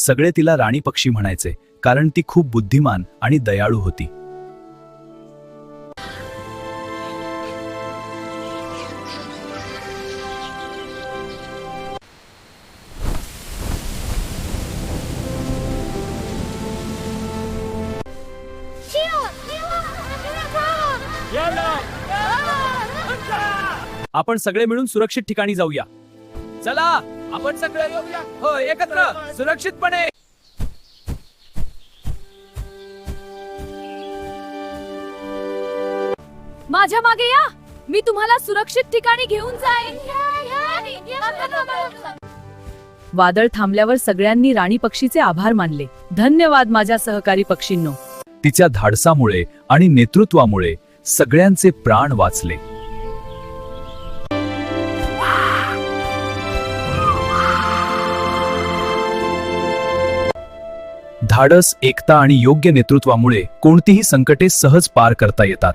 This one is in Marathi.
सगळे तिला राणी पक्षी म्हणायचे, कारण ती खूप बुद्धिमान आणि दयाळू होती. आपण सगळे मिळून सुरक्षित ठिकाणी जाऊया. चला, आपण सगळे येऊया. हो, एकत्र सुरक्षितपणे. माझ्या मागे या, मी तुम्हाला सुरक्षित ठिकाणी घेऊन जाईन. वादळ थांबल्यावर सगळ्यांनी राणी पक्षीचे आभार मानले. धन्यवाद माझ्या सहकारी पक्षींनो. तिच्या धाडसामुळे आणि नेतृत्वामुळे सगळ्यांचे प्राण वाचले. धाडस, एकता आणि योग्य नेतृत्वामुळे कोणतीही संकटे सहज पार करता येतात.